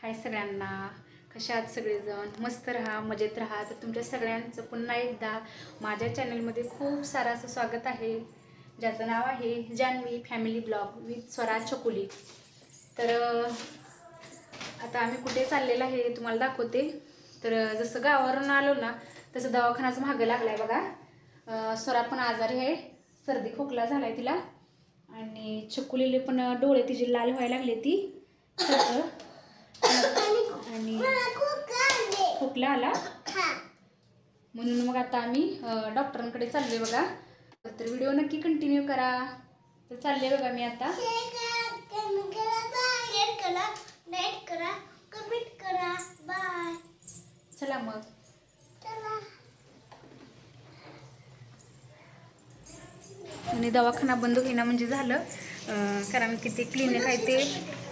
हाय सगळ्यांना, कशा आहात सगळेजण? मस्त राहा, मजेत राहा. तर तुमच्या सगळ्यांचं पुन्हा एकदा माझ्या चॅनलमध्ये खूप सारं असं स्वागत आहे, ज्याचं नाव आहे Janhavi family blog with Swaraj Chakuli. तर आता आम्ही कुठे चाललेलं आहे हे तुम्हाला दाखवते. तर जसं गावावरून आलो ना तसं दवाखानाच मागं लागला आहे बघा. स्वरा पण आजारी आहे, सर्दी खोकला झाला आहे तिला, आणि चकुलीले पण डोळे तिचे लाल व्हायला लागले ती आणि खोकला आला म्हणून मग आता आम्ही डॉक्टरांकडे चालले बघा. तर व्हिडिओ नक्की कंटिन्यू करा. तर चालले बघा मी आता. चला मग. आणि दवाखाना बंद होईना म्हणजे झालं, कारण की ते क्लिनिक आहे ते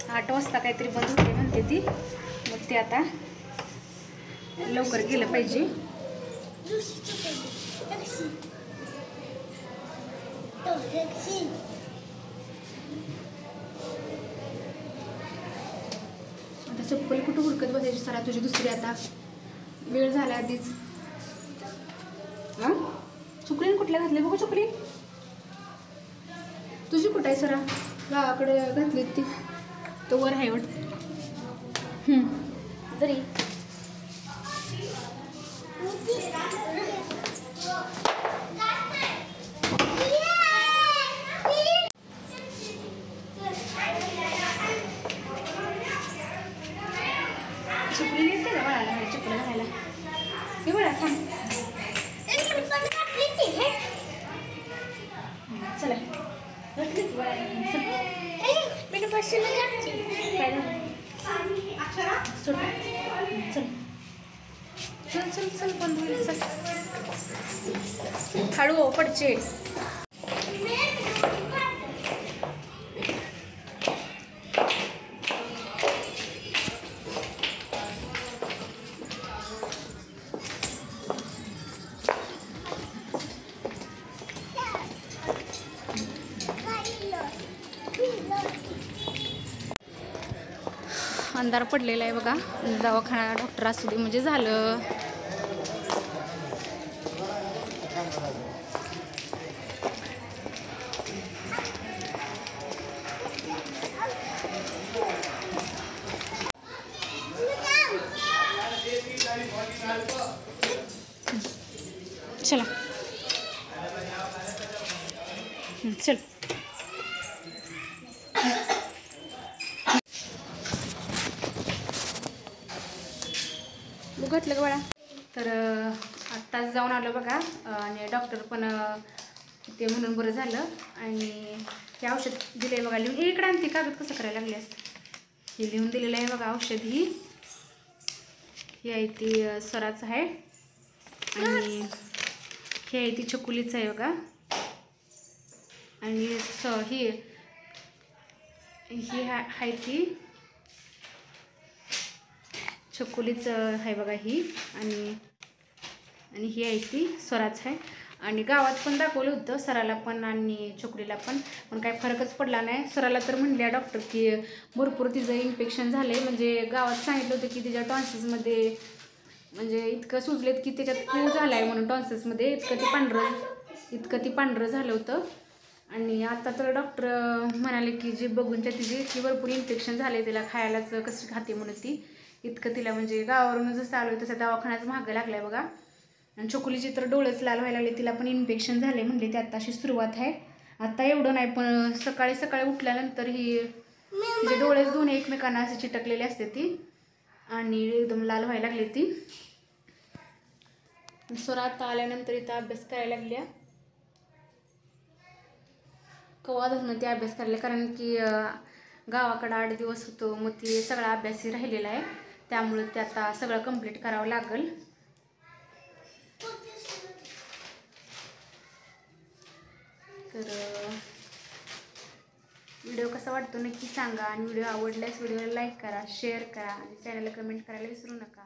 8 वाजता काहीतरी बंद होते म्हणते ती. मग ते आता लवकर गेलं पाहिजे. आता चप्पल कुठं हुडकत बसायची सरा तुझी दुसरी, आता वेळ झाला आधीच. चुकलीन कुठल्या घातली बघू? चुकली तुझी कुठं आहे सरा? गावाकडे घातली ती, तो वर आहे वाटत. तरी चुकली येते का बाळाला चप्पल घालायला? हे बळा थांब. चला चल चल चल बंद होईल. चल हळू पडचे. अंधार पडलेला आहे बघा. दवाखाना डॉक्टर असू दे म्हणजे झालं. चला चल. घातलं का बाळा? तर आत्ताच जाऊन आलो बघा, आणि डॉक्टर पण ते म्हणून बरं झालं. आणि हे औषध दिले बघा लिहून. इकडे आणते कागद कसं करायला लागले असं. हे लिहून दिलेलं आहे बघा औषध. ही आहे ती स्वराचं आहे, आणि हे आहे ती चकुलीचं आहे बघा. आणि ही आहे ती चकुलीचं आहे बघा ही, आणि ही आहे ती स्वराच आहे. आणि गावात पण दाखवलं होतं सराला पण आणि चकुलीला पण काही फरकच पडला नाही. सराला तर म्हणल्या डॉक्टर की भरपूर तिचं इन्फेक्शन झालं आहे, म्हणजे गावात सांगितलं होतं की तिच्या टॉन्सिसमध्ये म्हणजे इतकं सुजलेत की त्याच्यात खूप झालं आहे म्हणून. टॉन्सिसमध्ये इतकं ती पांढरं झालं होतं. आणि आता तर डॉक्टर म्हणाले की जे बघून तिची भरपूर इन्फेक्शन झाले, तिला खायलाच कशी खाते म्हणून ती इतकं तिला, म्हणजे गावावरून जसं आलो तसं दवाखान्याच मागं लागलाय बघा. आणि चकुलीची तर डोळेच लाल व्हायला लागले, तिला पण इन्फेक्शन झाले म्हणले. ते आत्ताशी सुरुवात आहे, आता एवढं नाही, पण सकाळी उठल्यानंतर ही तिचे डोळेच दोन्ही एकमेकांना असे चिटकलेले असते ती, आणि एकदम लाल व्हायला लागली ती. स्वरा आता आल्यानंतर इथं अभ्यास करायला लागल्या. कवा धरणं ते अभ्यास करायला, कारण की गावाकडं 8 दिवस होतो, मग ती सगळा अभ्यासही राहिलेला आहे, त्यामुळे ते आता सगळं कंप्लीट करावं लागेल. तर व्हिडिओ कसा वाटतो नक्की सांगा, आणि व्हिडिओ आवडल्यास व्हिडिओला लाईक करा, शेअर करा, आणि चॅनलला कमेंट करायला विसरू नका.